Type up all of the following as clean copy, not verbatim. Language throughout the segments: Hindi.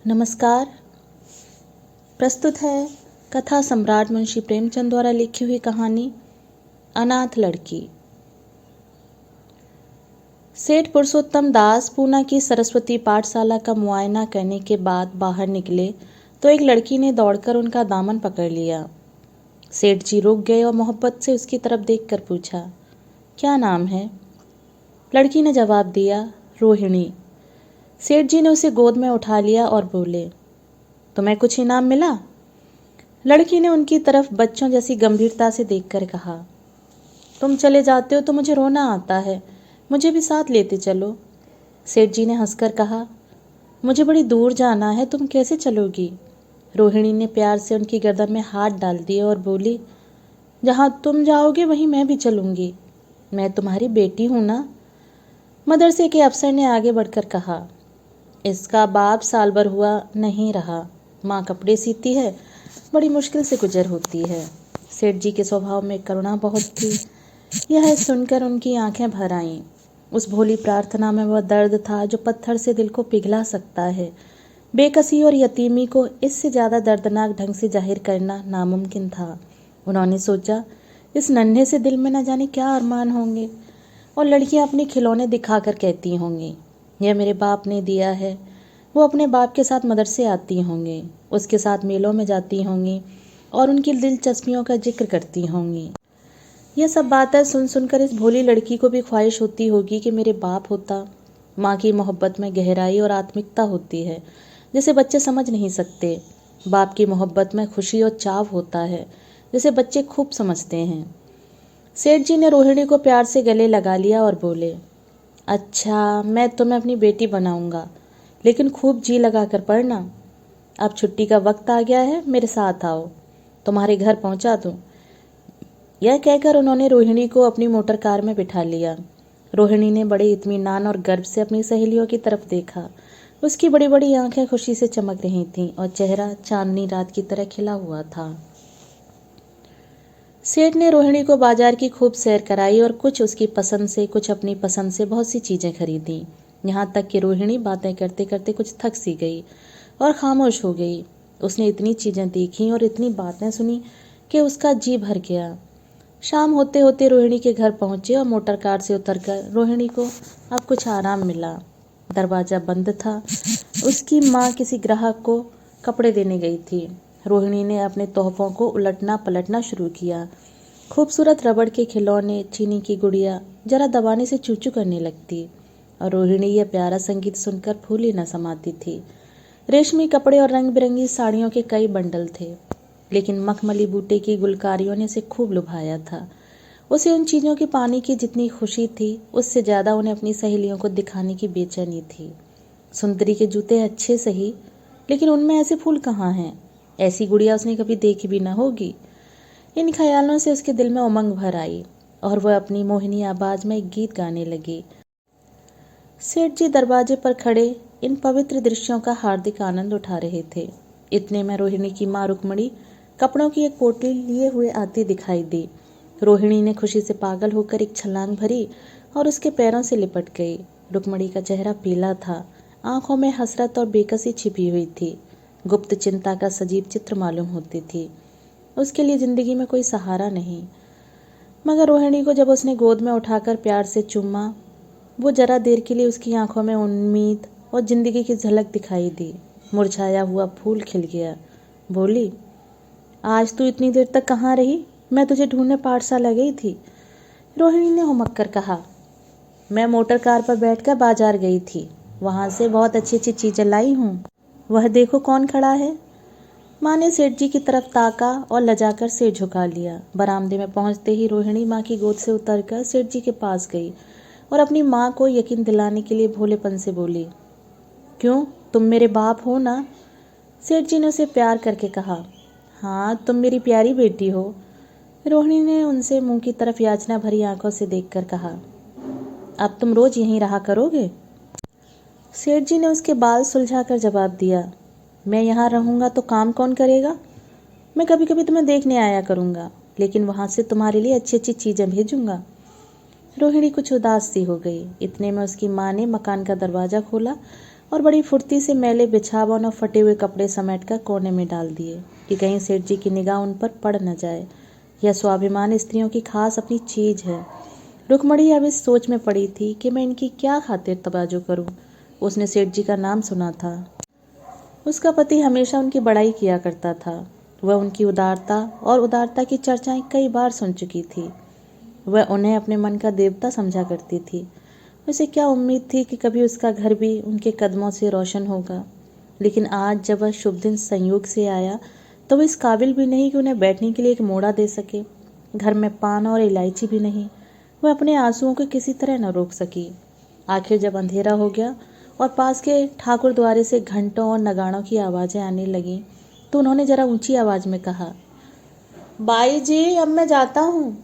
नमस्कार। प्रस्तुत है कथा सम्राट मुंशी प्रेमचंद द्वारा लिखी हुई कहानी अनाथ लड़की। सेठ पुरुषोत्तम दास पूना की सरस्वती पाठशाला का मुआयना करने के बाद बाहर निकले तो एक लड़की ने दौड़कर उनका दामन पकड़ लिया। सेठ जी रुक गए और मोहब्बत से उसकी तरफ देखकर पूछा, क्या नाम है? लड़की ने जवाब दिया, रोहिणी। सेठ जी ने उसे गोद में उठा लिया और बोले, तुम्हें कुछ इनाम मिला? लड़की ने उनकी तरफ बच्चों जैसी गंभीरता से देखकर कहा, तुम चले जाते हो तो मुझे रोना आता है, मुझे भी साथ लेते चलो। सेठ जी ने हंसकर कहा, मुझे बड़ी दूर जाना है, तुम कैसे चलोगी? रोहिणी ने प्यार से उनकी गर्दन में हाथ डाल दिए और बोली, जहाँ तुम जाओगे वहीं मैं भी चलूंगी, मैं तुम्हारी बेटी हूं ना। मदरसे के अफसर ने आगे बढ़कर कहा, इसका बाप साल भर हुआ नहीं रहा, माँ कपड़े सीती है, बड़ी मुश्किल से गुजर होती है। सेठ जी के स्वभाव में करुणा बहुत थी। यह सुनकर उनकी आंखें भर आईं। उस भोली प्रार्थना में वह दर्द था जो पत्थर से दिल को पिघला सकता है। बेकसी और यतीमी को इससे ज़्यादा दर्दनाक ढंग से जाहिर करना नामुमकिन था। उन्होंने सोचा, इस नन्हे से दिल में न जाने क्या अरमान होंगे, और लड़कियां अपने खिलौने दिखाकर कहती होंगी, यह मेरे बाप ने दिया है। वो अपने बाप के साथ मदरसे आती होंगी, उसके साथ मेलों में जाती होंगी और उनकी दिलचस्पियों का जिक्र करती होंगी। यह सब बातें सुन सुनकर इस भोली लड़की को भी ख्वाहिश होती होगी कि मेरे बाप होता। माँ की मोहब्बत में गहराई और आत्मिकता होती है जिसे बच्चे समझ नहीं सकते। बाप की मोहब्बत में खुशी और चाव होता है जिसे बच्चे खूब समझते हैं। सेठ जी ने रोहिणी को प्यार से गले लगा लिया और बोले, अच्छा, मैं तुम्हें अपनी बेटी बनाऊंगा, लेकिन खूब जी लगा कर पढ़ना। अब छुट्टी का वक्त आ गया है, मेरे साथ आओ, तुम्हारे घर पहुंचा दूं। यह कहकर उन्होंने रोहिणी को अपनी मोटर कार में बिठा लिया। रोहिणी ने बड़े इत्मीनान और गर्व से अपनी सहेलियों की तरफ देखा। उसकी बड़ी बड़ी आंखें खुशी से चमक रही थीं और चेहरा चांदनी रात की तरह खिला हुआ था। सेठ ने रोहिणी को बाजार की खूब सैर कराई और कुछ उसकी पसंद से, कुछ अपनी पसंद से बहुत सी चीज़ें खरीदी। यहाँ तक कि रोहिणी बातें करते करते कुछ थक सी गई और खामोश हो गई। उसने इतनी चीज़ें देखी और इतनी बातें सुनी कि उसका जी भर गया। शाम होते होते रोहिणी के घर पहुँचे और मोटर कार से उतरकर रोहिणी को अब कुछ आराम मिला। दरवाज़ा बंद था। उसकी माँ किसी ग्राहक को कपड़े देने गई थी। रोहिणी ने अपने तोहफों को उलटना पलटना शुरू किया। खूबसूरत रबड़ के खिलौने, चीनी की गुड़िया जरा दबाने से चूचू करने लगती और रोहिणी यह प्यारा संगीत सुनकर फूली न समाती थी। रेशमी कपड़े और रंग बिरंगी साड़ियों के कई बंडल थे, लेकिन मखमली बूटे की गुलकारियों ने उसे खूब लुभाया था। उसे उन चीज़ों की पाने की जितनी खुशी थी, उससे ज़्यादा उन्हें अपनी सहेलियों को दिखाने की बेचैनी थी। सुंदरी के जूते अच्छे सही, लेकिन उनमें ऐसे फूल कहाँ हैं? ऐसी गुड़िया उसने कभी देखी भी न होगी। इन ख्यालों से उसके दिल में उमंग भर आई और वह अपनी मोहिनी आवाज में एक गीत गाने लगी। सेठ जी दरवाजे पर खड़े इन पवित्र दृश्यों का हार्दिक आनंद उठा रहे थे। इतने में रोहिणी की माँ रुक्मणी कपड़ों की एक पोटली लिए हुए आती दिखाई दी। रोहिणी ने खुशी से पागल होकर एक छलांग भरी और उसके पैरों से लिपट गई। रुक्मणी का चेहरा पीला था, आंखों में हसरत और बेकसी छिपी हुई थी। गुप्त चिंता का सजीव चित्र मालूम होती थी। उसके लिए जिंदगी में कोई सहारा नहीं। मगर रोहिणी को जब उसने गोद में उठाकर प्यार से चूमा, वो जरा देर के लिए उसकी आंखों में उम्मीद और जिंदगी की झलक दिखाई दी। मुरझाया हुआ फूल खिल गया। बोली, आज तू इतनी देर तक कहाँ रही? मैं तुझे ढूंढने पाठशाला गई थी। रोहिणी ने हुमक कर कहा, मैं मोटर कार पर बैठकर बाजार गई थी, वहां से बहुत अच्छी अच्छी चीजें लाई हूँ। वह देखो कौन खड़ा है। माँ ने सेठ जी की तरफ ताका और लजाकर सिर झुका लिया। बरामदे में पहुंचते ही रोहिणी माँ की गोद से उतरकर सेठ जी के पास गई और अपनी माँ को यकीन दिलाने के लिए भोलेपन से बोली, क्यों, तुम मेरे बाप हो ना? सेठ जी ने उसे प्यार करके कहा, हाँ, तुम मेरी प्यारी बेटी हो। रोहिणी ने उनसे मुंह की तरफ याचना भरी आंखों से देखकर कहा, अब तुम रोज यहीं रहा करोगे? सेठ जी ने उसके बाल सुलझाकर जवाब दिया, मैं यहाँ रहूँगा तो काम कौन करेगा? मैं कभी कभी तुम्हें देखने आया करूँगा, लेकिन वहाँ से तुम्हारे लिए अच्छी अच्छी चीज़ें भेजूँगा। रोहिणी कुछ उदास सी हो गई। इतने में उसकी माँ ने मकान का दरवाज़ा खोला और बड़ी फुर्ती से मैले बिछावन और फटे हुए कपड़े समेट कर कोने में डाल दिए कि कहीं सेठ जी की निगाह उन पर पड़ न जाए। यह स्वाभिमान स्त्रियों की खास अपनी चीज है। रुक्मणी अब इस सोच में पड़ी थी कि मैं इनकी क्या खातिर तवाजो करूं। उसने सेठ जी का नाम सुना था। उसका पति हमेशा उनकी बड़ाई किया करता था। वह उनकी उदारता की चर्चाएं कई बार सुन चुकी थी। वह उन्हें अपने मन का देवता समझा करती थी। उसे क्या उम्मीद थी कि कभी उसका घर भी उनके कदमों से रोशन होगा। लेकिन आज जब वह शुभ दिन संयोग से आया तो वह इस काबिल भी नहीं कि उन्हें बैठने के लिए एक मोड़ा दे सके। घर में पान और इलायची भी नहीं। वह अपने आंसुओं को किसी तरह न रोक सकी। आखिर जब अंधेरा हो गया और पास के ठाकुर द्वारे से घंटों और नगाड़ों की आवाज़ें आने लगीं तो उन्होंने जरा ऊंची आवाज़ में कहा, बाई जी अब मैं जाता हूँ।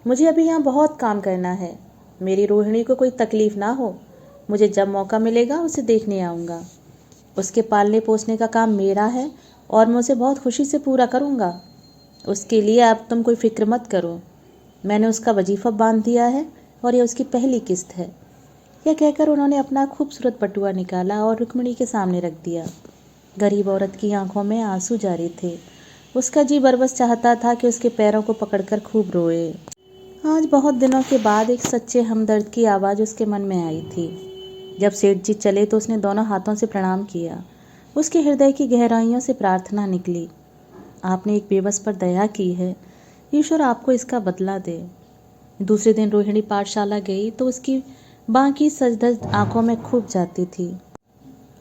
मुझे अभी यहाँ बहुत काम करना है। मेरी रोहिणी को कोई तकलीफ ना हो। मुझे जब मौका मिलेगा उसे देखने आऊँगा। उसके पालने पोसने का काम मेरा है और मैं उसे बहुत खुशी से पूरा करूँगा। उसके लिए अब तुम कोई फिक्र मत करो। मैंने उसका वजीफ़ा बांध दिया है और यह उसकी पहली किस्त है। यह कहकर उन्होंने अपना खूबसूरत बटुआ निकाला और रुक्मिणी के सामने रख दिया। गरीब औरत की आंखों में आंसू जारी थे। उसका जी बरबस चाहता था कि उसके पैरों को पकड़कर खूब रोए। आज बहुत दिनों के बाद एक सच्चे हमदर्द की आवाज़ उसके मन में आई थी। जब सेठ जी चले तो उसने दोनों हाथों से प्रणाम किया। उसके हृदय की गहराइयों से प्रार्थना निकली, आपने एक बेबस पर दया की है। ईश्वर आपको इसका बदला दे। दूसरे दिन रोहिणी पाठशाला गई तो उसकी बाकी सजधज आंखों में खूब जाती थी।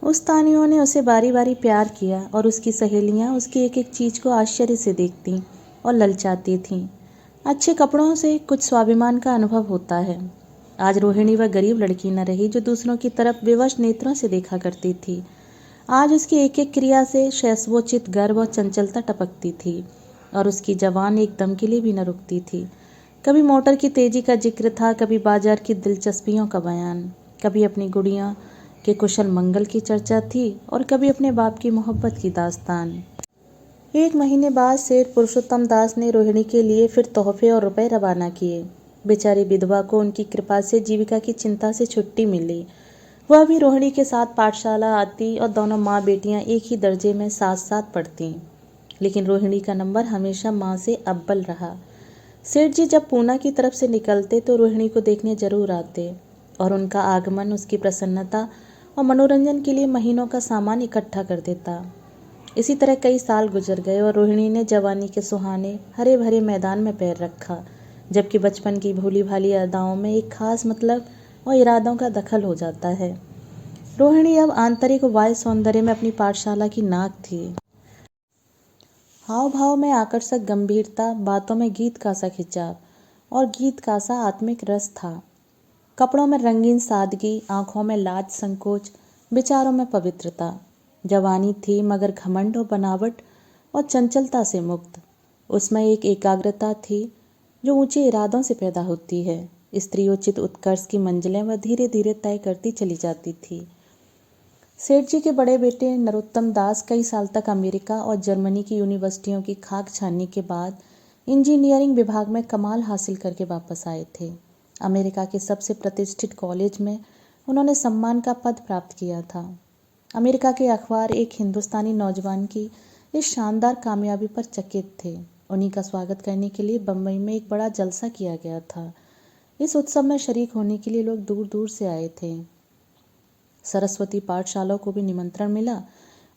उस्तानियों ने उसे बारी बारी प्यार किया और उसकी सहेलियां उसकी एक एक चीज़ को आश्चर्य से देखती और ललचाती थीं। अच्छे कपड़ों से कुछ स्वाभिमान का अनुभव होता है। आज रोहिणी वह गरीब लड़की न रही जो दूसरों की तरफ विवश नेत्रों से देखा करती थी। आज उसकी एक एक क्रिया से शैशवोचित गर्व और चंचलता टपकती थी और उसकी जवान एक दम के लिए भी न रुकती थी। कभी मोटर की तेजी का जिक्र था, कभी बाजार की दिलचस्पियों का बयान, कभी अपनी गुड़िया के कुशल मंगल की चर्चा थी और कभी अपने बाप की मोहब्बत की दास्तान। एक महीने बाद सेठ पुरुषोत्तम दास ने रोहिणी के लिए फिर तोहफे और रुपए रवाना किए। बेचारी विधवा को उनकी कृपा से जीविका की चिंता से छुट्टी मिली। वह भी रोहिणी के साथ पाठशाला आती और दोनों माँ बेटियां एक ही दर्जे में साथ साथ पढ़ती। लेकिन रोहिणी का नंबर हमेशा माँ से अव्वल रहा। सेठ जी जब पूना की तरफ से निकलते तो रोहिणी को देखने जरूर आते और उनका आगमन उसकी प्रसन्नता और मनोरंजन के लिए महीनों का सामान इकट्ठा कर देता। इसी तरह कई साल गुजर गए और रोहिणी ने जवानी के सुहाने हरे भरे मैदान में पैर रखा, जबकि बचपन की भोली भाली अदाओं में एक खास मतलब और इरादों का दखल हो जाता है। रोहिणी अब आंतरिक वाय सौंदर्य में अपनी पाठशाला की नाक थी। हाव भाव में आकर्षक गंभीरता, बातों में गीत का सा खिंचाव और गीत का सा आत्मिक रस था। कपड़ों में रंगीन सादगी, आंखों में लाज संकोच, विचारों में पवित्रता। जवानी थी मगर घमंड और बनावट और चंचलता से मुक्त। उसमें एक एकाग्रता थी जो ऊंचे इरादों से पैदा होती है। स्त्रियोचित उत्कर्ष की मंजिलें वह धीरे धीरे तय करती चली जाती थी। सेठ जी के बड़े बेटे नरोत्तम दास कई साल तक अमेरिका और जर्मनी की यूनिवर्सिटियों की खाक छानने के बाद इंजीनियरिंग विभाग में कमाल हासिल करके वापस आए थे। अमेरिका के सबसे प्रतिष्ठित कॉलेज में उन्होंने सम्मान का पद प्राप्त किया था। अमेरिका के अखबार एक हिंदुस्तानी नौजवान की इस शानदार कामयाबी पर चकित थे। उन्हीं का स्वागत करने के लिए बम्बई में एक बड़ा जलसा किया गया था। इस उत्सव में शरीक होने के लिए लोग दूर दूर से आए थे। सरस्वती पाठशालाओं को भी निमंत्रण मिला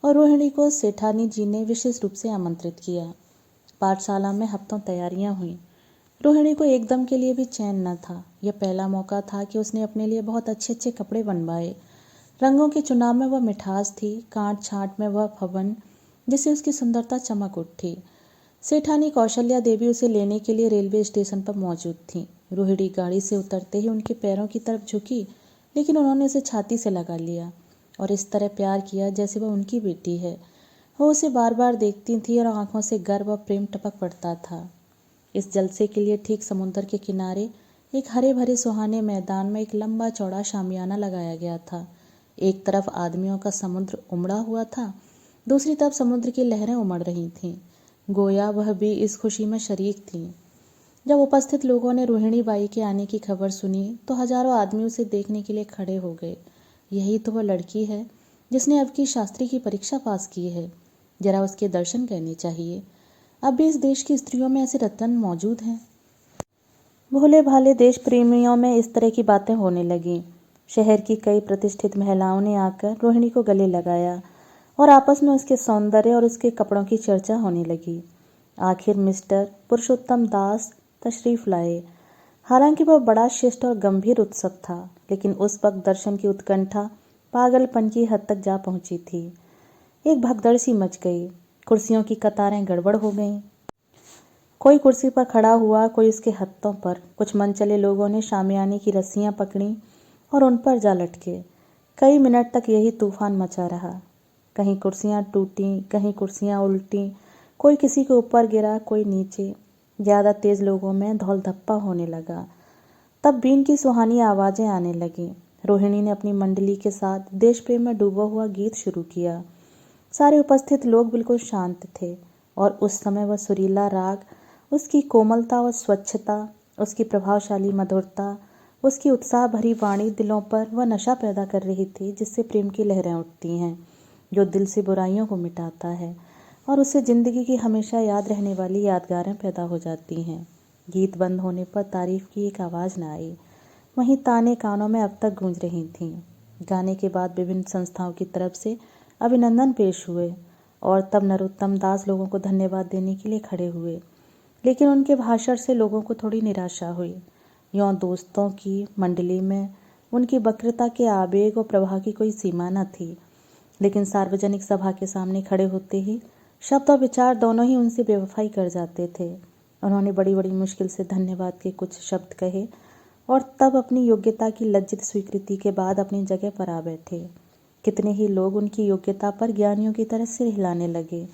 और रोहिणी को सेठानी जी ने विशेष रूप से आमंत्रित किया। पाठशाला में हफ्तों तैयारियां हुई। रोहिणी को एकदम के लिए भी चैन न था। यह पहला मौका था कि उसने अपने लिए बहुत अच्छे अच्छे कपड़े बनवाए। रंगों के चुनाव में वह मिठास थी, कांट छांट में वह फवन जिससे उसकी सुंदरता चमक उठी। सेठानी कौशल्या देवी उसे लेने के लिए रेलवे स्टेशन पर मौजूद थी। रोहिणी गाड़ी से उतरते ही उनके पैरों की तरफ झुकी, लेकिन उन्होंने उसे छाती से लगा लिया और इस तरह प्यार किया जैसे वह उनकी बेटी है। वो उसे बार बार देखती थी और आंखों से गर्व और प्रेम टपक पड़ता था। इस जलसे के लिए ठीक समुद्र के किनारे एक हरे भरे सुहाने मैदान में एक लंबा चौड़ा शामियाना लगाया गया था। एक तरफ आदमियों का समुद्र उमड़ा हुआ था, दूसरी तरफ समुद्र की लहरें उमड़ रही थीं। गोया वह भी इस खुशी में शरीक थी। जब उपस्थित लोगों ने रोहिणी बाई के आने की खबर सुनी तो हजारों आदमी उसे देखने के लिए खड़े हो गए। यही तो वह लड़की है जिसने अब की शास्त्री की परीक्षा पास की है, जरा उसके दर्शन करने चाहिए। अब भी इस देश की स्त्रियों में ऐसे रत्न मौजूद हैं। भोले भाले देश प्रेमियों में इस तरह की बातें होने लगीं। शहर की कई प्रतिष्ठित महिलाओं ने आकर रोहिणी को गले लगाया और आपस में उसके सौंदर्य और उसके कपड़ों की चर्चा होने लगी। आखिर मिस्टर पुरुषोत्तम दास तशरीफ लाए। हालांकि वह बड़ा शिष्ट और गंभीर उत्सव था, लेकिन उस वक्त दर्शन की उत्कंठा पागलपन की हद तक जा पहुंची थी। एक भगदड़ सी मच गई। कुर्सियों की कतारें गड़बड़ हो गईं। कोई कुर्सी पर खड़ा हुआ, कोई उसके हत्थों पर। कुछ मनचले लोगों ने शामियाने की रस्सियां पकड़ी और उन पर जा लटके। कई मिनट तक यही तूफान मचा रहा। कहीं कुर्सियां टूटी, कहीं कुर्सियां उल्टी, कोई किसी के ऊपर गिरा, कोई नीचे। ज़्यादा तेज लोगों में धौल धप्पा होने लगा। तब बीन की सुहानी आवाज़ें आने लगीं। रोहिणी ने अपनी मंडली के साथ देश प्रेम में डूबा हुआ गीत शुरू किया। सारे उपस्थित लोग बिल्कुल शांत थे और उस समय वह सुरीला राग, उसकी कोमलता व स्वच्छता, उसकी प्रभावशाली मधुरता, उसकी उत्साह भरी वाणी दिलों पर वह नशा पैदा कर रही थी जिससे प्रेम की लहरें उठती हैं, जो दिल से बुराइयों को मिटाता है और उससे ज़िंदगी की हमेशा याद रहने वाली यादगारें पैदा हो जाती हैं। गीत बंद होने पर तारीफ की एक आवाज़ न आई। वहीं ताने कानों में अब तक गूंज रही थीं। गाने के बाद विभिन्न संस्थाओं की तरफ से अभिनंदन पेश हुए और तब नरोत्तम दास लोगों को धन्यवाद देने के लिए खड़े हुए। लेकिन उनके भाषण से लोगों को थोड़ी निराशा हुई। यों दोस्तों की मंडली में उनकी वक्रता के आवेग और प्रवाह की कोई सीमा न थी, लेकिन सार्वजनिक सभा के सामने खड़े होते ही शब्द और विचार दोनों ही उनसे बेवफाई कर जाते थे। उन्होंने बड़ी बड़ी मुश्किल से धन्यवाद के कुछ शब्द कहे और तब अपनी योग्यता की लज्जित स्वीकृति के बाद अपनी जगह पर आ बैठे। कितने ही लोग उनकी योग्यता पर ज्ञानियों की तरह सिर हिलाने लगे।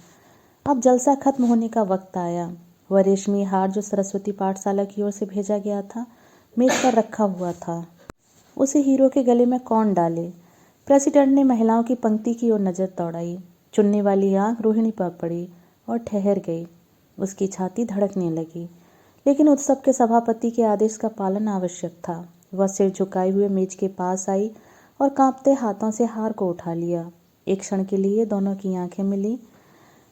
अब जलसा खत्म होने का वक्त आया। वह रेशमी हार जो सरस्वती पाठशाला की ओर से भेजा गया था, मेज पर रखा हुआ था। उसे हीरो के गले में कौन डाले? प्रेसिडेंट ने महिलाओं की पंक्ति की ओर नजर दौड़ाई। चुनने वाली आंख रोहिणी पर पड़ी और ठहर गई। उसकी छाती धड़कने लगी, लेकिन उत्सव के सभापति के आदेश का पालन आवश्यक था। वह सिर झुकाए हुए मेज के पास आई और कांपते हाथों से हार को उठा लिया। एक क्षण के लिए दोनों की आंखें मिली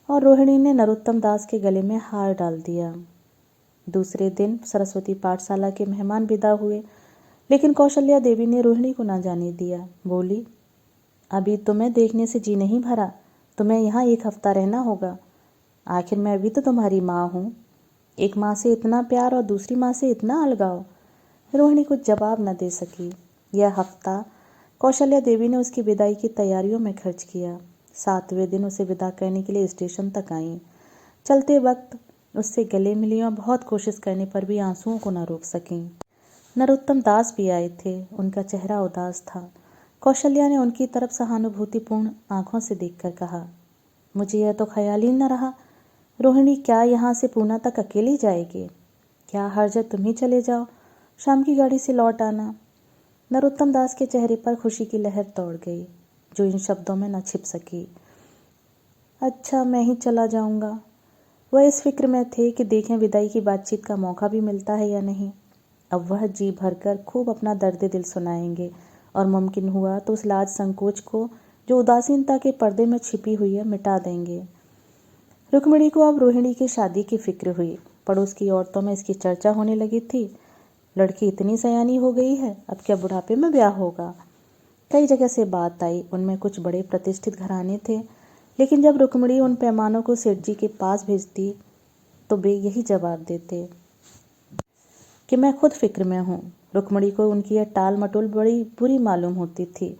और रोहिणी ने नरोत्तम दास के गले में हार डाल दिया। दूसरे दिन सरस्वती पाठशाला के मेहमान विदा हुए, लेकिन कौशल्या देवी ने रोहिणी को ना जाने दिया। बोली, अभी तुम्हें देखने से जी नहीं भरा। तुम्हें यहाँ एक हफ्ता रहना होगा। आखिर मैं भी तो तुम्हारी माँ हूँ। एक माँ से इतना प्यार और दूसरी माँ से इतना अलगाव। रोहिणी कुछ जवाब न दे सकी। यह हफ्ता कौशल्या देवी ने उसकी विदाई की तैयारियों में खर्च किया। 7वें दिन उसे विदा करने के लिए स्टेशन तक आईं। चलते वक्त उससे गले मिली और बहुत कोशिश करने पर भी आंसुओं को न रोक सकीं। नरोत्तम दास भी आए थे। उनका चेहरा उदास था। कौशल्या ने उनकी तरफ सहानुभूतिपूर्ण आंखों से देखकर कहा, मुझे यह तो ख्याल ही न रहा। रोहिणी, क्या यहाँ से पूना तक अकेली जाएगी? क्या हर्ज है तुम ही चले जाओ, शाम की गाड़ी से लौट आना। नरोत्तम दास के चेहरे पर खुशी की लहर दौड़ गई, जो इन शब्दों में न छिप सकी। अच्छा, मैं ही चला जाऊंगा। वह इस फिक्र में थे कि देखें विदाई की बातचीत का मौका भी मिलता है या नहीं। अब वह जी भरकर खूब अपना दर्द दिल सुनाएंगे और मुमकिन हुआ तो उस लाज संकोच को जो उदासीनता के पर्दे में छिपी हुई है मिटा देंगे। रुक्मिणी को अब रोहिणी की शादी की फिक्र हुई। पड़ोस की औरतों में इसकी चर्चा होने लगी थी। लड़की इतनी सयानी हो गई है, अब क्या बुढ़ापे में ब्याह होगा? कई जगह से बात आई। उनमें कुछ बड़े प्रतिष्ठित घराने थे, लेकिन जब रुक्मिणी उन पैमानों को सेठ जी के पास भेजती तो वे यही जवाब देते कि मैं खुद फिक्र में हूँ। रुक्मिणी को उनकी यह टाल मटोल बड़ी बुरी मालूम होती थी।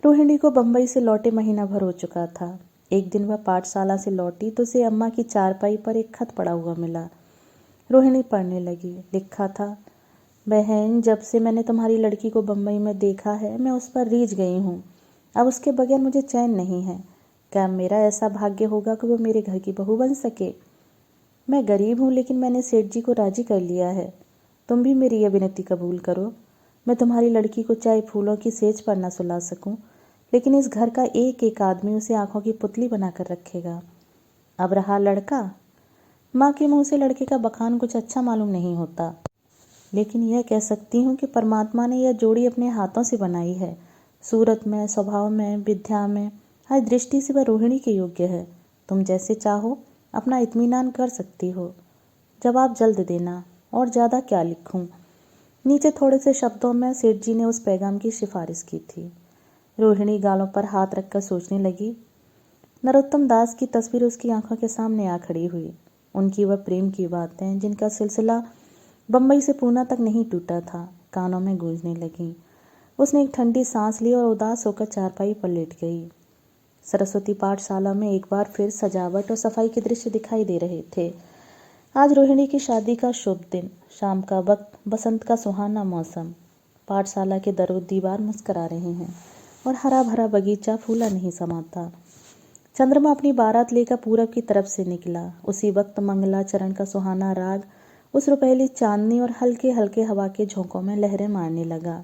रोहिणी को बम्बई से लौटे महीना भर हो चुका था। एक दिन वह पाठशाला से लौटी तो उसे अम्मा की चारपाई पर एक खत पड़ा हुआ मिला। रोहिणी पढ़ने लगी। लिखा था, बहन, जब से मैंने तुम्हारी लड़की को बम्बई में देखा है, मैं उस पर रीझ गई हूँ। अब उसके बगैर मुझे चैन नहीं है। क्या मेरा ऐसा भाग्य होगा कि वो मेरे घर की बहू बन सके? मैं गरीब हूँ, लेकिन मैंने सेठ जी को राजी कर लिया है। तुम भी मेरी यह विनती कबूल करो। मैं तुम्हारी लड़की को चाहे फूलों की सेज पर न सुला सकूं, लेकिन इस घर का एक एक आदमी उसे आंखों की पुतली बनाकर रखेगा। अब रहा लड़का, माँ के मुंह से लड़के का बखान कुछ अच्छा मालूम नहीं होता, लेकिन यह कह सकती हूँ कि परमात्मा ने यह जोड़ी अपने हाथों से बनाई है। सूरत में, स्वभाव में, विद्या में, हर दृष्टि से वह रोहिणी के योग्य है। तुम जैसे चाहो अपना इत्मीनान कर सकती हो। जवाब जल्द देना, और ज़्यादा क्या लिखूं। नीचे थोड़े से शब्दों में सेठ जी ने उस पैगाम की सिफारिश की थी। रोहिणी गालों पर हाथ रखकर सोचने लगी। नरोत्तम दास की तस्वीर उसकी आंखों के सामने आ खड़ी हुई। उनकी वह प्रेम की बातें जिनका सिलसिला बम्बई से पूना तक नहीं टूटा था, कानों में गूंजने लगीं। उसने एक ठंडी सांस ली और उदास होकर चारपाई पर लेट गई। सरस्वती पाठशाला में एक बार फिर सजावट और सफाई के दृश्य दिखाई दे रहे थे। आज रोहिणी की शादी का शुभ दिन, शाम का वक्त, बसंत का सुहाना मौसम। पाठशाला के दरो दीवार मुस्करा रहे हैं और हरा भरा बगीचा फूला नहीं समाता। चंद्रमा अपनी बारात लेकर पूरब की तरफ से निकला। उसी वक्त मंगलाचरण का सुहाना राग उस रुपहली चांदनी और हल्के हल्के हवा के झोंकों में लहरें मारने लगा।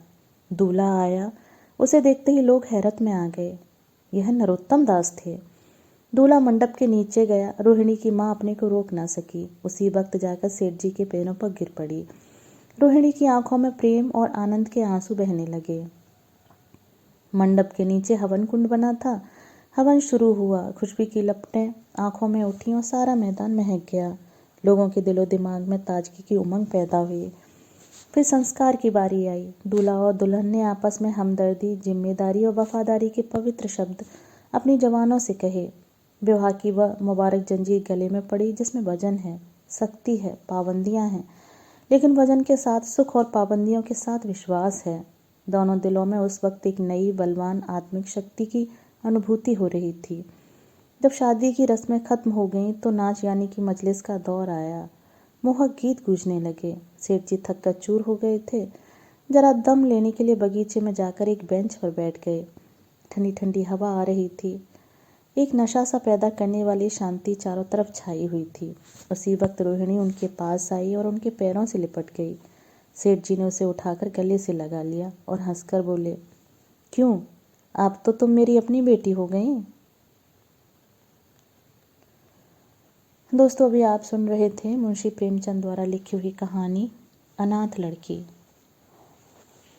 दूल्हा आया। उसे देखते ही लोग हैरत में आ गए। यह नरोत्तम दास थे। दूल्हा मंडप के नीचे गया। रोहिणी की माँ अपने को रोक ना सकी। उसी वक्त जाकर सेठ जी के पैरों पर गिर पड़ी। रोहिणी की आंखों में प्रेम और आनंद के आंसू बहने लगे। मंडप के नीचे हवन कुंड बना था। हवन शुरू हुआ। खुशबू की लपटें आंखों में उठी और सारा मैदान महक गया। लोगों के दिलो दिमाग में ताजगी की उमंग पैदा हुई। फिर संस्कार की बारी आई। दूल्हा और दुल्हन ने आपस में हमदर्दी, जिम्मेदारी और वफादारी के पवित्र शब्द अपनी जवानों से कहे। विवाह की वह मुबारक जंजीर गले में पड़ी जिसमें वजन है, शक्ति है, पाबंदियां हैं, लेकिन वजन के साथ सुख और पाबंदियों के साथ विश्वास है। दोनों दिलों में उस वक्त एक नई बलवान आत्मिक शक्ति की अनुभूति हो रही थी। जब शादी की रस्में खत्म हो गईं तो नाच यानी कि मजलिस का दौर आया। मोहक गीत गूंजने लगे। सेठ जी थक कर चूर हो गए थे। जरा दम लेने के लिए बगीचे में जाकर एक बेंच पर बैठ गए। ठंडी ठंडी हवा आ रही थी। एक नशा सा पैदा करने वाली शांति चारों तरफ छाई हुई थी। उसी वक्त रोहिणी उनके पास आई और उनके पैरों से लिपट गई। सेठ जी ने उसे उठाकर गले से लगा लिया और हंसकर बोले, क्यों, अब तो तुम मेरी अपनी बेटी हो गई। दोस्तों, अभी आप सुन रहे थे मुंशी प्रेमचंद द्वारा लिखी हुई कहानी अनाथ लड़की।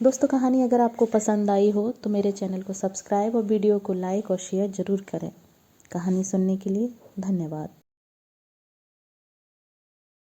दोस्तों, कहानी अगर आपको पसंद आई हो तो मेरे चैनल को सब्सक्राइब और वीडियो को लाइक और शेयर ज़रूर करें। कहानी सुनने के लिए धन्यवाद।